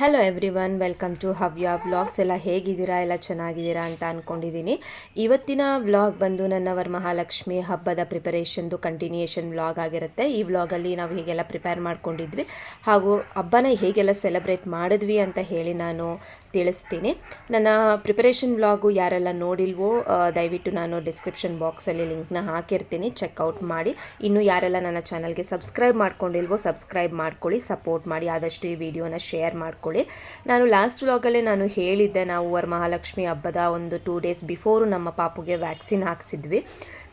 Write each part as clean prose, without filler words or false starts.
Hello everyone, welcome to Havya vlogs. ಎಲ್ಲ ಹೇಗಿದ್ದೀರಾ? ಎಲ್ಲ ಚೆನ್ನಾಗಿದ್ದೀರಾ ಅಂತ ಅಂದ್ಕೊಂಡಿದ್ದೀನಿ. ಇವತ್ತಿನ ವ್ಲಾಗ್ ಬಂದು ನನ್ನ ವರಮಹಾಲಕ್ಷ್ಮಿ ಹಬ್ಬದ ಪ್ರಿಪರೇಷನ್ದು ಕಂಟಿನ್ಯೂಯೇಷನ್ ವ್ಲಾಗ್ ಆಗಿರುತ್ತೆ. ಈ ವ್ಲಾಗಲ್ಲಿ ನಾವು ಹೇಗೆಲ್ಲ ಪ್ರಿಪೇರ್ ಮಾಡ್ಕೊಂಡಿದ್ವಿ ಹಾಗೂ ಹಬ್ಬನ ಹೇಗೆಲ್ಲ ಸೆಲೆಬ್ರೇಟ್ ಮಾಡಿದ್ವಿ ಅಂತ ಹೇಳಿ ನಾನು ತಿಳಿಸ್ತೀನಿ. ನನ್ನ ಪ್ರಿಪರೇಷನ್ ವ್ಲಾಗು ಯಾರೆಲ್ಲ ನೋಡಿಲ್ವೋ ದಯವಿಟ್ಟು ನಾನು ಡಿಸ್ಕ್ರಿಪ್ಷನ್ ಬಾಕ್ಸಲ್ಲಿ ಲಿಂಕ್ನ ಹಾಕಿರ್ತೀನಿ, ಚೆಕ್ಔಟ್ ಮಾಡಿ. ಇನ್ನು ಯಾರೆಲ್ಲ ನನ್ನ ಚಾನಲ್ಗೆ ಸಬ್ಸ್ಕ್ರೈಬ್ ಮಾಡ್ಕೊಂಡಿಲ್ವೋ ಸಬ್ಸ್ಕ್ರೈಬ್ ಮಾಡ್ಕೊಳ್ಳಿ, ಸಪೋರ್ಟ್ ಮಾಡಿ, ಆದಷ್ಟು ಈ ವಿಡಿಯೋನ ಶೇರ್ ಮಾಡ್ಕೊಳ್ಳಿ. ನಾನು ಲಾಸ್ಟ್ ವ್ಲಾಗಲ್ಲೇ ನಾನು ಹೇಳಿದ್ದೆ, ನಾವು ವರಮಹಾಲಕ್ಷ್ಮಿ ಹಬ್ಬದ ಒಂದು 2 ಡೇಸ್ ಬಿಫೋರು ನಮ್ಮ ಪಾಪುಗೆ ವ್ಯಾಕ್ಸಿನ್ ಹಾಕ್ಸಿದ್ವಿ.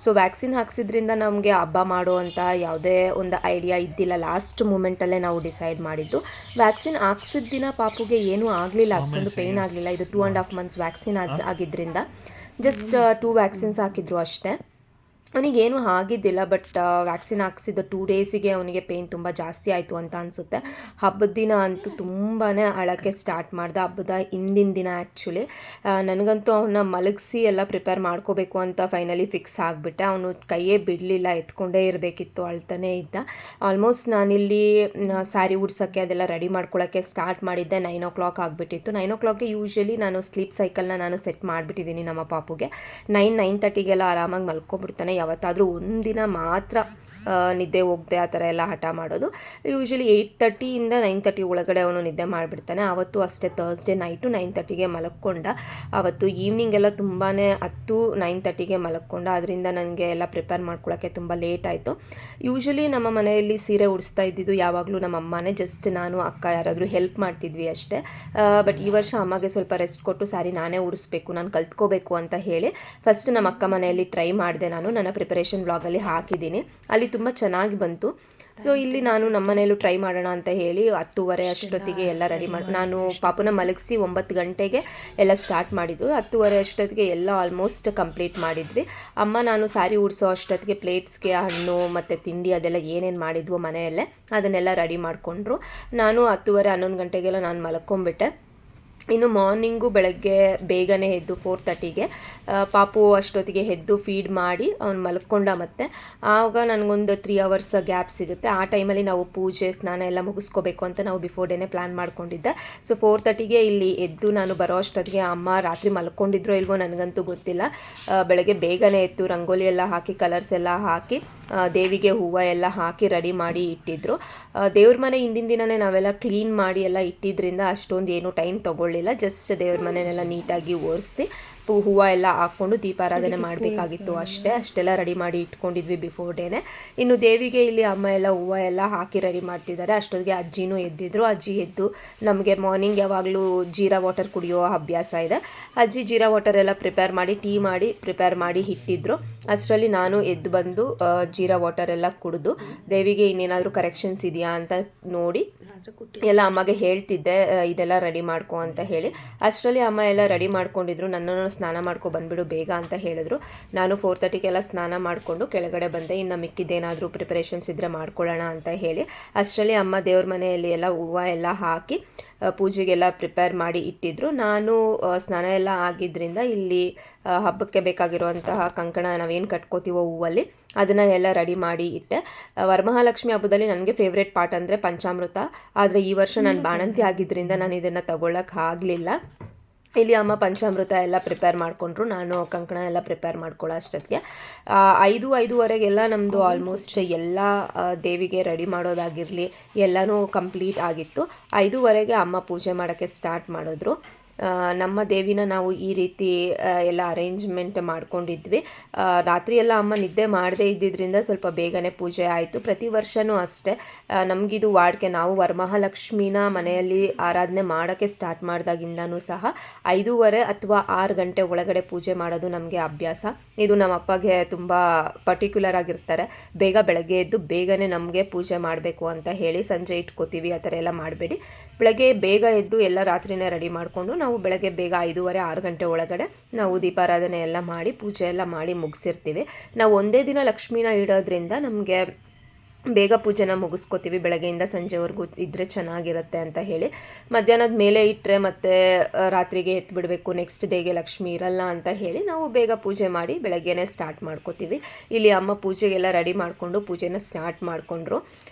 ಸೊ ವ್ಯಾಕ್ಸಿನ್ ಹಾಕ್ಸಿದ್ರಿಂದ ನಮಗೆ ಹಬ್ಬ ಮಾಡುವಂಥ ಯಾವುದೇ ಒಂದು ಐಡಿಯಾ ಇದ್ದಿಲ್ಲ. ಲಾಸ್ಟ್ ಮೂಮೆಂಟಲ್ಲೇ ನಾವು ಡಿಸೈಡ್ ಮಾಡಿದ್ದು. ವ್ಯಾಕ್ಸಿನ್ ಹಾಕ್ಸಿದ ದಿನ ಪಾಪುಗೆ ಏನೂ ಆಗಲಿಲ್ಲ, ಅಷ್ಟೊಂದು ಪೇಯ್ನ್ ಆಗಲಿಲ್ಲ. ಇದು 2.5 months ವ್ಯಾಕ್ಸಿನ್ ಆಗಿದ್ದರಿಂದ ಜಸ್ಟ್ 2 ವ್ಯಾಕ್ಸಿನ್ಸ್ ಹಾಕಿದ್ರು ಅಷ್ಟೇ. ಅವನಿಗೇನು ಆಗಿದ್ದಿಲ್ಲ. ಬಟ್ ವ್ಯಾಕ್ಸಿನ್ ಹಾಕ್ಸಿದ್ದು 2 ಡೇಸಿಗೆ ಅವನಿಗೆ ಪೇಯ್ನ್ ತುಂಬ ಜಾಸ್ತಿ ಆಯಿತು ಅಂತ ಅನಿಸುತ್ತೆ. ಹಬ್ಬದ ದಿನ ಅಂತೂ ತುಂಬಾ ಅಳಕ್ಕೆ ಸ್ಟಾರ್ಟ್ ಮಾಡ್ದೆ. ಹಬ್ಬದ ಹಿಂದಿನ ದಿನ ಆ್ಯಕ್ಚುಲಿ ನನಗಂತೂ ಅವನ್ನ ಮಲಗಿಸಿ ಎಲ್ಲ ಪ್ರಿಪೇರ್ ಮಾಡ್ಕೋಬೇಕು ಅಂತ ಫೈನಲಿ ಫಿಕ್ಸ್ ಆಗಿಬಿಟ್ಟೆ. ಅವನು ಕೈಯೇ ಬಿಡಲಿಲ್ಲ, ಎತ್ಕೊಂಡೇ ಇರಬೇಕಿತ್ತು, ಅಳ್ತಾನೇ ಇದ್ದ. ಆಲ್ಮೋಸ್ಟ್ ನಾನಿಲ್ಲಿ ಸ್ಯಾರಿ ಉಡ್ಸೋಕ್ಕೆ ಅದೆಲ್ಲ ರೆಡಿ ಮಾಡ್ಕೊಳ್ಳೋಕ್ಕೆ ಸ್ಟಾರ್ಟ್ ಮಾಡಿದ್ದೆ. 9 o'clock ಆಗಿಬಿಟ್ಟಿತ್ತು. 9 o'clockಗೆ ಯೂಶ್ವಲಿ ನಾನು ಸ್ಲೀಪ್ ಸೈಕಲ್ನ ನಾನು ಸೆಟ್ ಮಾಡಿಬಿಟ್ಟಿದ್ದೀನಿ ನಮ್ಮ ಪಾಪುಗೆ. 9:30 ಆರಾಮಾಗಿ ಮಲ್ಕೊಬಿಡ್ತಾನೆ. ಯಾವತ್ತಾದರೂ ಒಂದಿನ ಮಾತ್ರ ನಿದ್ದೆ ಹೋಗದೆ ಆ ಥರ ಎಲ್ಲ ಹಠ ಮಾಡೋದು. ಯೂಶ್ವಲಿ 8:30 9:30 ಒಳಗಡೆ ಅವನು ನಿದ್ದೆ ಮಾಡಿಬಿಡ್ತಾನೆ. ಆವತ್ತು ಅಷ್ಟೇ ಥರ್ಸ್ಡೇ ನೈಟು 9:30ಗೆ ಮಲಕ್ಕೊಂಡ. ಆವತ್ತು ಈವ್ನಿಂಗೆಲ್ಲ ತುಂಬಾ 9:30ಗೆ ಮಲಕ್ಕೊಂಡ. ಅದರಿಂದ ನನಗೆ ಎಲ್ಲ ಪ್ರಿಪೇರ್ ಮಾಡ್ಕೊಳ್ಳೋಕ್ಕೆ ತುಂಬ ಲೇಟ್ ಆಯಿತು. ಯೂಶ್ವಲಿ ನಮ್ಮ ಮನೆಯಲ್ಲಿ ಸೀರೆ ಉಡಿಸ್ತಾ ಇದ್ದಿದ್ದು ಯಾವಾಗಲೂ ನಮ್ಮ ಅಮ್ಮನೇ, ಜಸ್ಟ್ ನಾನು ಅಕ್ಕ ಯಾರಾದರೂ ಹೆಲ್ಪ್ ಮಾಡ್ತಿದ್ವಿ ಅಷ್ಟೇ. ಬಟ್ ಈ ವರ್ಷ ಅಮ್ಮಗೆ ಸ್ವಲ್ಪ ರೆಸ್ಟ್ ಕೊಟ್ಟು ಸ್ಯಾರಿ ನಾನೇ ಉಡಿಸ್ಬೇಕು, ನಾನು ಕಲ್ತ್ಕೋಬೇಕು ಅಂತ ಹೇಳಿ ಫಸ್ಟ್ ನಮ್ಮ ಅಕ್ಕ ಮನೆಯಲ್ಲಿ ಟ್ರೈ ಮಾಡಿದೆ. ನಾನು ನನ್ನ ಪ್ರಿಪರೇಷನ್ ವ್ಲಾಗಲ್ಲಿ ಹಾಕಿದ್ದೀನಿ, ಅಲ್ಲಿ ತುಂಬ ಚೆನ್ನಾಗಿ ಬಂತು. ಸೊ ಇಲ್ಲಿ ನಾನು ನಮ್ಮ ಮನೆಯಲ್ಲೂ ಟ್ರೈ ಮಾಡೋಣ ಅಂತ ಹೇಳಿ 10:30 ಅಷ್ಟೊತ್ತಿಗೆ ಎಲ್ಲ ರೆಡಿ ಮಾಡಿ, ನಾನು ಪಾಪುನ ಮಲಗಿಸಿ 9 ಗಂಟೆಗೆ ಎಲ್ಲ ಸ್ಟಾರ್ಟ್ ಮಾಡಿದ್ದು. 10:30 ಅಷ್ಟೊತ್ತಿಗೆ ಎಲ್ಲ ಆಲ್ಮೋಸ್ಟ್ ಕಂಪ್ಲೀಟ್ ಮಾಡಿದ್ವಿ. ಅಮ್ಮ ನಾನು ಸ್ಯಾರಿ ಉಡಿಸೋ ಅಷ್ಟೊತ್ತಿಗೆ ಪ್ಲೇಟ್ಸ್ಗೆ ಹಣ್ಣು ಮತ್ತು ತಿಂಡಿ ಅದೆಲ್ಲ ಏನೇನು ಮಾಡಿದ್ವೋ ಮನೆಯಲ್ಲೇ ಅದನ್ನೆಲ್ಲ ರೆಡಿ ಮಾಡಿಕೊಂಡ್ರು. ನಾನು 10:30 11 ಗಂಟೆಗೆಲ್ಲ ನಾನು ಮಲ್ಕೊಂಬಿಟ್ಟೆ. ಇನ್ನು ಮಾರ್ನಿಂಗು ಬೆಳಗ್ಗೆ ಬೇಗನೆ ಎದ್ದು 4:30ಗೆ ಪಾಪು ಅಷ್ಟೊತ್ತಿಗೆ ಎದ್ದು ಫೀಡ್ ಮಾಡಿ ಅವ್ನು ಮಲ್ಕೊಂಡ. ಮತ್ತು ಆವಾಗ ನನಗೊಂದು 3 hours ಗ್ಯಾಪ್ ಸಿಗುತ್ತೆ. ಆ ಟೈಮಲ್ಲಿ ನಾವು ಪೂಜೆ ಸ್ನಾನ ಎಲ್ಲ ಮುಗಿಸ್ಕೋಬೇಕು ಅಂತ ನಾವು ಬಿಫೋರ್ ಡೇನೇ ಪ್ಲ್ಯಾನ್ ಮಾಡ್ಕೊಂಡಿದ್ದೆ. ಸೊ 4:30ಗೆ ಇಲ್ಲಿ ಎದ್ದು ನಾನು ಬರೋ ಅಷ್ಟೊತ್ತಿಗೆ ಅಮ್ಮ ರಾತ್ರಿ ಮಲ್ಕೊಂಡಿದ್ರೋ ಇಲ್ವೋ ನನಗಂತೂ ಗೊತ್ತಿಲ್ಲ. ಬೆಳಗ್ಗೆ ಬೇಗನೆ ಎದ್ದು ರಂಗೋಲಿ ಎಲ್ಲ ಹಾಕಿ ಕಲರ್ಸ್ ಎಲ್ಲ ಹಾಕಿ ದೇವಿಗೆ ಹೂವು ಎಲ್ಲ ಹಾಕಿ ರೆಡಿ ಮಾಡಿ ಇಟ್ಟಿದ್ರು. ದೇವ್ರ ಮನೆ ಹಿಂದಿನ ದಿನವೇ ನಾವೆಲ್ಲ ಕ್ಲೀನ್ ಮಾಡಿ ಎಲ್ಲ ಇಟ್ಟಿದ್ದರಿಂದ ಅಷ್ಟೊಂದು ಏನೂ ಟೈಮ್ ತೊಗೊಳ್ಳಿಲ್ಲ. ಜಸ್ಟ್ ದೇವ್ರ ಮನೆಯೆಲ್ಲ ನೀಟಾಗಿ ಒರೆಸಿ ಹೂವು ಎಲ್ಲ ಹಾಕ್ಕೊಂಡು ದೀಪಾರಾಧನೆ ಮಾಡಬೇಕಾಗಿತ್ತು ಅಷ್ಟೆಲ್ಲ ರೆಡಿ ಮಾಡಿ ಇಟ್ಕೊಂಡಿದ್ವಿ ಬಿಫೋರ್ ಡೇನೆ. ಇನ್ನು ದೇವಿಗೆ ಇಲ್ಲಿ ಅಮ್ಮ ಎಲ್ಲ ಹೂವು ಎಲ್ಲ ಹಾಕಿ ರೆಡಿ ಮಾಡ್ತಿದ್ದಾರೆ. ಅಷ್ಟೊತ್ತಿಗೆ ಅಜ್ಜಿನೂ ಎದ್ದಿದ್ರು. ಅಜ್ಜಿ ಎದ್ದು ನಮಗೆ ಮಾರ್ನಿಂಗ್ ಯಾವಾಗಲೂ ಜೀರಾ ವಾಟರ್ ಕುಡಿಯೋ ಅಭ್ಯಾಸ ಇದೆ. ಅಜ್ಜಿ ಜೀರಾ ವಾಟರ್ ಎಲ್ಲ ಪ್ರಿಪೇರ್ ಮಾಡಿ ಟೀ ಮಾಡಿ ಪ್ರಿಪೇರ್ ಮಾಡಿ ಇಟ್ಟಿದ್ರು. ಅಷ್ಟರಲ್ಲಿ ನಾನು ಎದ್ದು ಬಂದು ಜೀರಾ ವಾಟರ್ ಎಲ್ಲ ಕುಡಿದು ದೇವಿಗೆ ಇನ್ನೇನಾದರೂ ಕರೆಕ್ಷನ್ಸ್ ಇದೆಯಾ ಅಂತ ನೋಡಿ ಎಲ್ಲ ಅಮ್ಮಗೆ ಹೇಳ್ತಿದ್ದೆ, ಇದೆಲ್ಲ ರೆಡಿ ಮಾಡ್ಕೊ ಅಂತ ಹೇಳಿ. ಅಷ್ಟರಲ್ಲಿ ಅಮ್ಮ ಎಲ್ಲ ರೆಡಿ ಮಾಡ್ಕೊಂಡಿದ್ರು. ನನ್ನನ್ನು ಸ್ನಾನ ಮಾಡ್ಕೊ ಬಂದುಬಿಡು ಬೇಗ ಅಂತ ಹೇಳಿದ್ರು. ನಾನು 4:30ಗೆಲ್ಲ ಸ್ನಾನ ಮಾಡಿಕೊಂಡು ಕೆಳಗಡೆ ಬಂದೆ. ಇನ್ನು ಮಿಕ್ಕಿದ್ದೇನಾದರೂ ಪ್ರಿಪರೇಷನ್ಸ್ ಇದ್ದರೆ ಮಾಡ್ಕೊಳ್ಳೋಣ ಅಂತ ಹೇಳಿ. ಅಷ್ಟರಲ್ಲಿ ಅಮ್ಮ ದೇವ್ರ ಮನೆಯಲ್ಲಿ ಎಲ್ಲ ಹೂವು ಎಲ್ಲ ಹಾಕಿ ಪೂಜೆಗೆಲ್ಲ ಪ್ರಿಪೇರ್ ಮಾಡಿ ಇಟ್ಟಿದ್ರು. ನಾನು ಸ್ನಾನ ಎಲ್ಲ ಆಗಿದ್ದರಿಂದ ಇಲ್ಲಿ ಹಬ್ಬಕ್ಕೆ ಬೇಕಾಗಿರುವಂತಹ ಕಂಕಣ ನಾವೇನು ಕಟ್ಕೋತೀವೋ ಹೂವಲ್ಲಿ ಅದನ್ನು ಎಲ್ಲ ರೆಡಿ ಮಾಡಿ ಇಟ್ಟೆ. ವರಮಹಾಲಕ್ಷ್ಮಿ ಹಬ್ಬದಲ್ಲಿ ನನಗೆ ಫೇವ್ರೇಟ್ ಪಾರ್ಟ್ ಅಂದರೆ ಪಂಚಾಮೃತ. ಆದರೆ ಈ ವರ್ಷ ನಾನು ಬಾಣಂತಿ ಆಗಿದ್ದರಿಂದ ನಾನು ಇದನ್ನು ತಗೊಳ್ಳೋಕೆ ಆಗಲಿಲ್ಲ. ಇಲ್ಲಿ ಅಮ್ಮ ಪಂಚಾಮೃತ ಎಲ್ಲ ಪ್ರಿಪೇರ್ ಮಾಡಿಕೊಂಡ್ರು. ನಾನು ಕಂಕಣ ಎಲ್ಲ ಪ್ರಿಪೇರ್ ಮಾಡ್ಕೊಳ್ಳೋ ಅಷ್ಟೊತ್ತಿಗೆ 5-5:30ಗೆಲ್ಲ ನಮ್ಮದು ಆಲ್ಮೋಸ್ಟ್ ಎಲ್ಲ ದೇವಿಗೆ ರೆಡಿ ಮಾಡೋದಾಗಿರಲಿ ಎಲ್ಲನೂ ಕಂಪ್ಲೀಟ್ ಆಗಿತ್ತು. 5:30ಗೆ ಅಮ್ಮ ಪೂಜೆ ಮಾಡೋಕ್ಕೆ ಸ್ಟಾರ್ಟ್ ಮಾಡಿದ್ರು. ನಮ್ಮ ದೇವಿನ ನಾವು ಈ ರೀತಿ ಎಲ್ಲ ಅರೇಂಜ್ಮೆಂಟ್ ಮಾಡ್ಕೊಂಡಿದ್ವಿ. ರಾತ್ರಿ ಎಲ್ಲ ಅಮ್ಮ ನಿದ್ದೆ ಮಾಡದೇ ಇದ್ದಿದ್ದರಿಂದ ಸ್ವಲ್ಪ ಬೇಗನೆ ಪೂಜೆ ಆಯಿತು. ಪ್ರತಿ ವರ್ಷವೂ ಅಷ್ಟೇ ನಮಗಿದು ವಾಡಿಕೆ. ನಾವು ವರಮಹಾಲಕ್ಷ್ಮಿನ ಮನೆಯಲ್ಲಿ ಆರಾಧನೆ ಮಾಡೋಕ್ಕೆ ಸ್ಟಾರ್ಟ್ ಮಾಡಿದಾಗಿಂದನೂ ಸಹ 5:30 ಅಥವಾ 6 ಗಂಟೆ ಒಳಗಡೆ ಪೂಜೆ ಮಾಡೋದು ನಮಗೆ ಅಭ್ಯಾಸ. ಇದು ನಮ್ಮ ಅಪ್ಪಗೆ ತುಂಬ ಪರ್ಟಿಕ್ಯುಲರ್ ಆಗಿರ್ತಾರೆ. ಬೆಳಗ್ಗೆ ಎದ್ದು ಬೇಗನೆ ನಮಗೆ ಪೂಜೆ ಮಾಡಬೇಕು ಅಂತ ಹೇಳಿ ಸಂಜೆ ಇಟ್ಕೋತೀವಿ, ಆ ಥರ ಎಲ್ಲ ಮಾಡಬೇಡಿ. ಬೆಳಗ್ಗೆ ಬೇಗ ಎದ್ದು ಎಲ್ಲ ರಾತ್ರಿನೇ ರೆಡಿ ಮಾಡಿಕೊಂಡು ನಾವು ಬೆಳಗ್ಗೆ ಬೇಗ 5:30 6 ಗಂಟೆ ಒಳಗಡೆ ನಾವು ದೀಪಾರಾಧನೆ ಎಲ್ಲ ಮಾಡಿ ಪೂಜೆ ಎಲ್ಲ ಮಾಡಿ ಮುಗಿಸಿರ್ತೀವಿ. ನಾವು ಒಂದೇ ದಿನ ಲಕ್ಷ್ಮೀನ ಇಡೋದ್ರಿಂದ ನಮಗೆ ಬೇಗ ಪೂಜೆನ ಮುಗಿಸ್ಕೋತೀವಿ, ಬೆಳಗ್ಗೆಯಿಂದ ಸಂಜೆವರೆಗೂ ಇದ್ದರೆ ಚೆನ್ನಾಗಿರುತ್ತೆ ಅಂತ ಹೇಳಿ. ಮಧ್ಯಾಹ್ನದ ಮೇಲೆ ಇಟ್ಟರೆ ಮತ್ತೆ ರಾತ್ರಿಗೆ ಎತ್ಬಿಡಬೇಕು, ನೆಕ್ಸ್ಟ್ ಡೇಗೆ ಲಕ್ಷ್ಮಿ ಇರಲ್ಲ ಅಂತ ಹೇಳಿ ನಾವು ಬೇಗ ಪೂಜೆ ಮಾಡಿ ಬೆಳಗ್ಗೆನೇ ಸ್ಟಾರ್ಟ್ ಮಾಡ್ಕೋತೀವಿ. ಇಲ್ಲಿ ಅಮ್ಮ ಪೂಜೆಗೆಲ್ಲ ರೆಡಿ ಮಾಡಿಕೊಂಡು ಪೂಜೆನ ಸ್ಟಾರ್ಟ್ ಮಾಡಿಕೊಂಡ್ರು.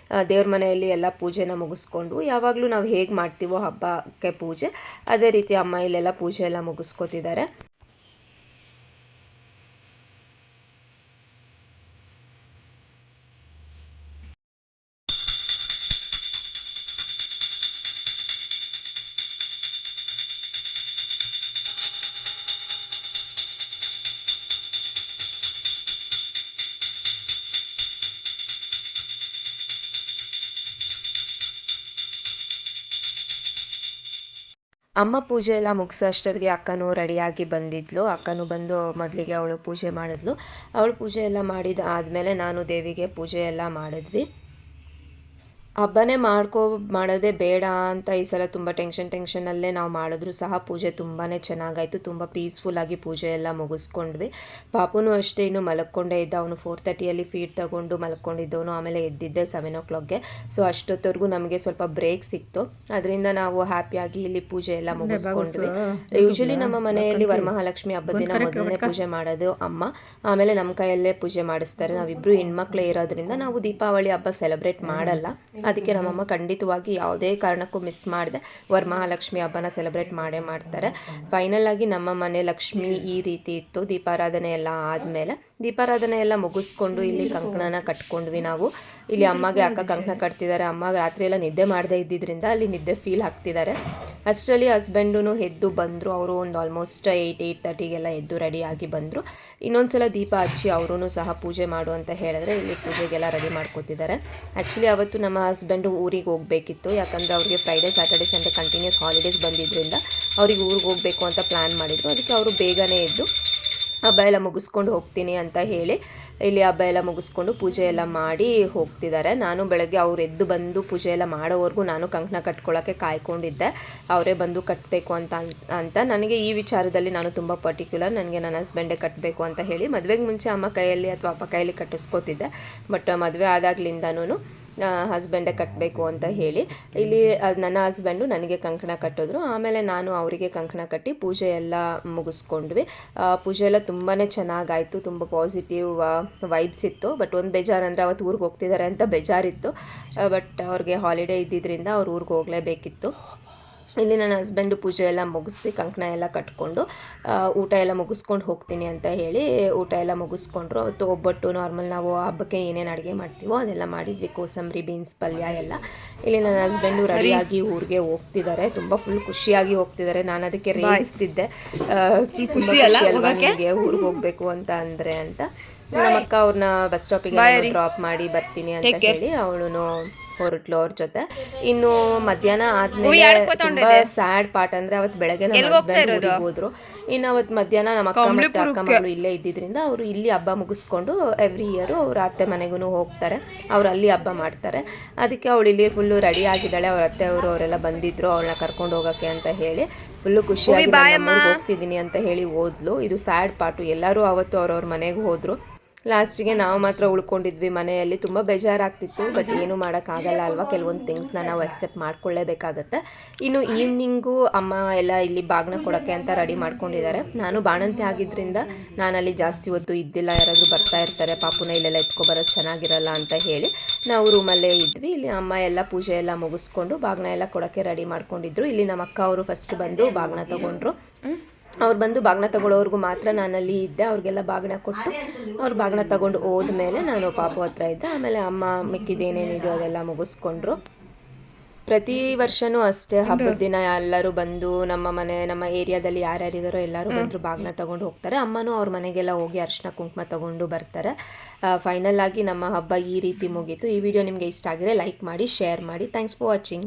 ದೇವ್ರ ಮನೆಯಲ್ಲಿ ಎಲ್ಲ ಪೂಜೆನ ಮುಗಿಸ್ಕೊಂಡು, ಯಾವಾಗಲೂ ನಾವು ಹೇಗೆ ಮಾಡ್ತೀವೋ ಹಬ್ಬಕ್ಕೆ ಪೂಜೆ ಅದೇ ರೀತಿ ಅಮ್ಮ ಇಲ್ಲೆಲ್ಲ ಪೂಜೆ ಎಲ್ಲ ಮುಗಿಸ್ಕೋತಿದ್ದಾರೆ. ಅಮ್ಮ ಪೂಜೆ ಎಲ್ಲ ಮುಗಿಸೋ ಅಷ್ಟೊತ್ತಿಗೆ ಅಕ್ಕನೂ ರೆಡಿಯಾಗಿ ಬಂದಿದ್ಲು. ಅಕ್ಕನೂ ಬಂದು ಮೊದಲಿಗೆ ಅವಳು ಪೂಜೆ ಮಾಡಿದ್ಲು. ಅವಳು ಪೂಜೆ ಎಲ್ಲ ಮಾಡಿದ ಆದಮೇಲೆ ನಾನು ದೇವಿಗೆ ಪೂಜೆ ಎಲ್ಲ ಮಾಡಿದ್ವಿ. ಹಬ್ಬನೇ ಮಾಡೋದೇ ಬೇಡ ಅಂತ ಈ ಸಲ ತುಂಬ ಟೆನ್ಷನ್ನಲ್ಲೇ ನಾವು ಮಾಡಿದ್ರು ಸಹ ಪೂಜೆ ತುಂಬಾ ಚೆನ್ನಾಗಾಯಿತು. ತುಂಬ ಪೀಸ್ಫುಲ್ಲಾಗಿ ಪೂಜೆ ಎಲ್ಲ ಮುಗಿಸ್ಕೊಂಡ್ವಿ. ಪಾಪುನೂ ಅಷ್ಟೇ ಇನ್ನು ಮಲಕ್ಕೊಂಡೇ ಇದ್ದ. ಅವನು 4:30 ಫೀಡ್ ತಗೊಂಡು ಮಲ್ಕೊಂಡಿದ್ದವನು. ಆಮೇಲೆ ಎದ್ದಿದ್ದೆ 7 o'clockಗೆ. ಸೊ ಅಷ್ಟೊತ್ತವರೆಗೂ ನಮಗೆ ಸ್ವಲ್ಪ ಬ್ರೇಕ್ ಸಿಕ್ತು. ಅದರಿಂದ ನಾವು ಹ್ಯಾಪಿಯಾಗಿ ಇಲ್ಲಿ ಪೂಜೆ ಎಲ್ಲ ಮುಗಿಸ್ಕೊಂಡ್ವಿ. ಯೂಶಲಿ ನಮ್ಮ ಮನೆಯಲ್ಲಿ ವರಮಹಾಲಕ್ಷ್ಮಿ ಹಬ್ಬದ ದಿನ ಮೊದಲನೇ ಪೂಜೆ ಮಾಡೋದು ಅಮ್ಮ, ಆಮೇಲೆ ನಮ್ಮ ಕೈಯಲ್ಲೇ ಪೂಜೆ ಮಾಡಿಸ್ತಾರೆ. ನಾವಿಬ್ಬರು ಹೆಣ್ಮಕ್ಳೇ ಇರೋದ್ರಿಂದ ನಾವು ದೀಪಾವಳಿ ಹಬ್ಬ ಸೆಲೆಬ್ರೇಟ್ ಮಾಡಲ್ಲ. ಅದಕ್ಕೆ ನಮ್ಮಮ್ಮ ಖಂಡಿತವಾಗಿ ಯಾವುದೇ ಕಾರಣಕ್ಕೂ ಮಿಸ್ ಮಾಡಿದೆ ವರಮಹಾಲಕ್ಷ್ಮಿ ಹಬ್ಬನ ಸೆಲೆಬ್ರೇಟ್ ಮಾಡ್ತಾರೆ. ಫೈನಲ್ ಆಗಿ ನಮ್ಮ ಮನೆ ಲಕ್ಷ್ಮಿ ಈ ರೀತಿ ಇತ್ತು. ದೀಪಾರಾಧನೆ ಎಲ್ಲ ಆದಮೇಲೆ ದೀಪಾರಾಧನೆ ಎಲ್ಲ ಮುಗಿಸ್ಕೊಂಡು ಇಲ್ಲಿ ಕಂಕಣನ ಕಟ್ಕೊಂಡ್ವಿ ನಾವು. ಇಲ್ಲಿ ಅಮ್ಮಗೆ ಅಕ್ಕ ಕಂಕಣ ಕಟ್ತಿದ್ದಾರೆ. ಅಮ್ಮ ರಾತ್ರಿ ಎಲ್ಲ ನಿದ್ದೆ ಮಾಡದೇ ಇದ್ದಿದ್ದರಿಂದ ಅಲ್ಲಿ ನಿದ್ದೆ ಫೀಲ್ ಆಗ್ತಿದ್ದಾರೆ. ಅಷ್ಟರಲ್ಲಿ ಹಸ್ಬೆಂಡು ಎದ್ದು ಬಂದರು. ಅವರು ಒಂದು ಆಲ್ಮೋಸ್ಟ್ 8:30 ಎದ್ದು ರೆಡಿಯಾಗಿ ಬಂದರು. ಇನ್ನೊಂದು ಸಲ ದೀಪ ಹಚ್ಚಿ ಅವರೂ ಸಹ ಪೂಜೆ ಮಾಡು ಅಂತ ಹೇಳಿದ್ರೆ ಇಲ್ಲಿ ಪೂಜೆಗೆಲ್ಲ ರೆಡಿ ಮಾಡ್ಕೊತಿದ್ದಾರೆ. ಆ್ಯಕ್ಚುಲಿ ಅವತ್ತು ನಮ್ಮ ಹಸ್ಬೆಂಡು ಊರಿಗೆ ಹೋಗಬೇಕಿತ್ತು. ಯಾಕಂದರೆ ಅವ್ರಿಗೆ Friday Saturday Sunday continuous holidays ಬಂದಿದ್ದರಿಂದ ಅವ್ರಿಗೆ ಊರಿಗೆ ಹೋಗಬೇಕು ಅಂತ ಪ್ಲ್ಯಾನ್ ಮಾಡಿದರು. ಅದಕ್ಕೆ ಅವರು ಬೇಗನೆ ಎದ್ದು ಹಬ್ಬ ಎಲ್ಲ ಮುಗಿಸ್ಕೊಂಡು ಹೋಗ್ತೀನಿ ಅಂತ ಹೇಳಿ ಇಲ್ಲಿ ಹಬ್ಬ ಎಲ್ಲ ಮುಗಿಸ್ಕೊಂಡು ಪೂಜೆ ಎಲ್ಲ ಮಾಡಿ ಹೋಗ್ತಿದ್ದಾರೆ. ನಾನು ಬೆಳಗ್ಗೆ ಅವ್ರು ಎದ್ದು ಬಂದು ಪೂಜೆ ಎಲ್ಲ ಮಾಡೋವರೆಗೂ ನಾನು ಕಂಕಣ ಕಟ್ಕೊಳ್ಳೋಕ್ಕೆ ಕಾಯ್ಕೊಂಡಿದ್ದೆ. ಅವರೇ ಬಂದು ಕಟ್ಟಬೇಕು ಅಂತ ನನಗೆ ಈ ವಿಚಾರದಲ್ಲಿ ನಾನು ತುಂಬ ಪರ್ಟಿಕ್ಯುಲರ್. ನನಗೆ ನನ್ನ ಹಸ್ಬೆಂಡೇ ಕಟ್ಟಬೇಕು ಅಂತ ಹೇಳಿ ಮದುವೆಗೆ ಮುಂಚೆ ಅಮ್ಮ ಕೈಯಲ್ಲಿ ಅಥವಾ ಅಪ್ಪ ಕೈಯಲ್ಲಿ ಕಟ್ಟಿಸ್ಕೋತಿದ್ದೆ. ಬಟ್ ಮದುವೆ ಆದಾಗ್ಲಿಂದನೂ ಹಸ್ಬೆಂಡೇ ಕಟ್ಟಬೇಕು ಅಂತ ಹೇಳಿ ಇಲ್ಲಿ ನನ್ನ ಹಸ್ಬೆಂಡು ನನಗೆ ಕಂಕಣ ಕಟ್ಟಿದ್ರು. ಆಮೇಲೆ ನಾನು ಅವರಿಗೆ ಕಂಕಣ ಕಟ್ಟಿ ಪೂಜೆ ಎಲ್ಲ ಮುಗಿಸ್ಕೊಂಡ್ವಿ. ಪೂಜೆ ಎಲ್ಲ ತುಂಬಾ ಚೆನ್ನಾಗಾಯಿತು. ತುಂಬ ಪಾಸಿಟಿವ್ ವೈಬ್ಸ್ ಇತ್ತು. ಬಟ್ ಒಂದು ಬೇಜಾರಂದರೆ ಅವತ್ತು ಊರಿಗೆ ಹೋಗ್ತಿದ್ದಾರೆ ಅಂತ ಬೇಜಾರಿತ್ತು. ಬಟ್ ಅವ್ರಿಗೆ ಹಾಲಿಡೇ ಇದ್ದಿದ್ದರಿಂದ ಅವ್ರು ಊರಿಗೆ ಹೋಗಲೇಬೇಕಿತ್ತು. ಇಲ್ಲಿ ನನ್ನ ಹಸ್ಬೆಂಡು ಪೂಜೆ ಎಲ್ಲ ಮುಗಿಸಿ ಕಂಕಣ ಎಲ್ಲ ಕಟ್ಕೊಂಡು ಊಟ ಎಲ್ಲ ಮುಗಿಸ್ಕೊಂಡು ಹೋಗ್ತೀನಿ ಅಂತ ಹೇಳಿ ಊಟ ಎಲ್ಲ ಮುಗಿಸ್ಕೊಂಡ್ರು. ಅವತ್ತು ಒಬ್ಬಟ್ಟು ನಾರ್ಮಲ್ ನಾವು ಹಬ್ಬಕ್ಕೆ ಏನೇನು ಅಡುಗೆ ಮಾಡ್ತೀವೋ ಅದೆಲ್ಲ ಮಾಡಿದ್ವಿ. ಕೋಸಂಬರಿ, ಬೀನ್ಸ್ ಪಲ್ಯ ಎಲ್ಲ. ಇಲ್ಲಿ ನನ್ನ ಹಸ್ಬೆಂಡು ರೆಡಿಯಾಗಿ ಊರಿಗೆ ಹೋಗ್ತಿದ್ದಾರೆ. ತುಂಬ ಫುಲ್ ಖುಷಿಯಾಗಿ ಹೋಗ್ತಿದ್ದಾರೆ. ನಾನು ಅದಕ್ಕೆ ರೇಗಿಸ್ತಿದ್ದೆ, ಖುಷಿ ಅಲ್ವಾ ನಿಮಗೆ ಊರಿಗೆ ಹೋಗಬೇಕು ಅಂತ ಅಂದರೆ ಅಂತ. ನಮ್ಮಕ್ಕ ಅವ್ರನ್ನ ಬಸ್ ಸ್ಟಾಪಿಗೆ ಡ್ರಾಪ್ ಮಾಡಿ ಬರ್ತೀನಿ ಅಂತ ಹೇಳಿ ಅವಳು ಹೊರಟ್ಲು ಅವ್ರ ಜೊತೆ. ಇನ್ನು ಮಧ್ಯಾಹ್ನ ಆದ್ಮೇಲೆ ತುಂಬಾ ಸ್ಯಾಡ್ ಪಾರ್ಟ್ ಅಂದ್ರೆ ಅವತ್ತು ಬೆಳಗ್ಗೆ ನಮ್ಮ ಹಸ್ಬೆಂಡ್ ಊರಿಗೆ ಹೋದ್ರು. ಇನ್ನು ಅವತ್ತು ಮಧ್ಯಾಹ್ನ ನಮ್ಮ ಅಕ್ಕ ಮತ್ತೆ ಅಕ್ಕ ಮಗಳು ಇಲ್ಲೇ ಇದ್ದಿದ್ರಿಂದ ಅವರು ಇಲ್ಲಿ ಹಬ್ಬ ಮುಗಿಸ್ಕೊಂಡು ಎವ್ರಿ ಇಯರ್ ಅವ್ರ ಅತ್ತೆ ಮನೆಗೂ ಹೋಗ್ತಾರೆ. ಅವ್ರು ಅಲ್ಲಿ ಹಬ್ಬ ಮಾಡ್ತಾರೆ. ಅದಕ್ಕೆ ಅವಳು ಇಲ್ಲಿ ಫುಲ್ಲು ರೆಡಿ ಆಗಿದ್ದಾಳೆ. ಅವ್ರ ಅತ್ತೆ ಅವರೆಲ್ಲ ಬಂದಿದ್ರು ಅವಳನ್ನ ಕರ್ಕೊಂಡು ಹೋಗೋಕ್ಕೆ ಅಂತ ಹೇಳಿ. ಫುಲ್ಲು ಖುಷಿಯಾಗಿ ಹೋಗ್ತಿದ್ದೀನಿ ಅಂತ ಹೇಳಿ ಹೋದ್ಲು. ಇದು ಸ್ಯಾಡ್ ಪಾರ್ಟು. ಎಲ್ಲರೂ ಅವತ್ತು ಅವ್ರವ್ರ ಮನೆಗೆ ಹೋದ್ರು. ಲಾಸ್ಟಿಗೆ ನಾವು ಮಾತ್ರ ಉಳ್ಕೊಂಡಿದ್ವಿ ಮನೆಯಲ್ಲಿ. ತುಂಬ ಬೇಜಾರಾಗ್ತಿತ್ತು. ಬಟ್ ಏನೂ ಮಾಡೋಕ್ಕಾಗಲ್ಲ ಅಲ್ವಾ, ಕೆಲವೊಂದು ಥಿಂಗ್ಸ್ನ ನಾವು ಅಕ್ಸೆಪ್ಟ್ ಮಾಡ್ಕೊಳ್ಳೇಬೇಕಾಗತ್ತೆ. ಇನ್ನು ಈವ್ನಿಂಗು ಅಮ್ಮ ಎಲ್ಲ ಇಲ್ಲಿ ಬಾಗಿನ ಕೊಡೋಕ್ಕೆ ಅಂತ ರೆಡಿ ಮಾಡ್ಕೊಂಡಿದ್ದಾರೆ. ನಾನು ಬಾಣಂತಿ ಆಗಿದ್ದರಿಂದ ನಾನಲ್ಲಿ ಜಾಸ್ತಿ ಹೊತ್ತು ಇದ್ದಿಲ್ಲ. ಯಾರಾದರೂ ಬರ್ತಾ ಇರ್ತಾರೆ, ಪಾಪುನ ಇಲ್ಲೆಲ್ಲ ಎತ್ಕೊಬರೋದು ಚೆನ್ನಾಗಿರಲ್ಲ ಅಂತ ಹೇಳಿ ನಾವು ರೂಮಲ್ಲೇ ಇದ್ವಿ. ಇಲ್ಲಿ ಅಮ್ಮ ಎಲ್ಲ ಪೂಜೆ ಎಲ್ಲ ಮುಗಿಸ್ಕೊಂಡು ಬಾಗಿನ ಎಲ್ಲ ಕೊಡೋಕ್ಕೆ ರೆಡಿ ಮಾಡ್ಕೊಂಡಿದ್ರು. ಇಲ್ಲಿ ನಮ್ಮ ಅಕ್ಕ ಅವರು ಫಸ್ಟ್ ಬಂದು ಬಾಗಿನ ತೊಗೊಂಡ್ರು. ಅವ್ರು ಬಂದು ಬಾಗಿನ ತಗೊಳ್ಳೋವರೆಗೂ ಮಾತ್ರ ನಾನಲ್ಲಿ ಇದ್ದೆ. ಅವ್ರಿಗೆಲ್ಲ ಬಾಗಿನ ಕೊಟ್ಟು ಅವ್ರು ಬಾಗಿನ ತಗೊಂಡು ಹೋದ್ಮೇಲೆ ನಾನು ಪಾಪು ಹತ್ರ ಇದ್ದೆ. ಆಮೇಲೆ ಅಮ್ಮ ಮಿಕ್ಕಿದೇನೇನಿದೆಯೋ ಅದೆಲ್ಲ ಮುಗಿಸ್ಕೊಂಡ್ರು. ಪ್ರತಿ ವರ್ಷವೂ ಅಷ್ಟೇ ಹಬ್ಬದ ದಿನ ಎಲ್ಲರೂ ಬಂದು ನಮ್ಮ ಏರಿಯಾದಲ್ಲಿ ಯಾರ್ಯಾರಿದ್ದಾರೋ ಎಲ್ಲರೂ ಬಂದರು ಬಾಗಿನ ತಗೊಂಡು ಹೋಗ್ತಾರೆ. ಅಮ್ಮನೂ ಅವ್ರ ಮನೆಗೆಲ್ಲ ಹೋಗಿ ಅರಿಶಿನ ಕುಂಕುಮ ತಗೊಂಡು ಬರ್ತಾರೆ. ಫೈನಲ್ ಆಗಿ ನಮ್ಮ ಹಬ್ಬ ಈ ರೀತಿ ಮುಗೀತು. ಈ ವಿಡಿಯೋ ನಿಮಗೆ ಇಷ್ಟ ಆಗಿದ್ರೆ ಲೈಕ್ ಮಾಡಿ, ಶೇರ್ ಮಾಡಿ. Thanks for watching.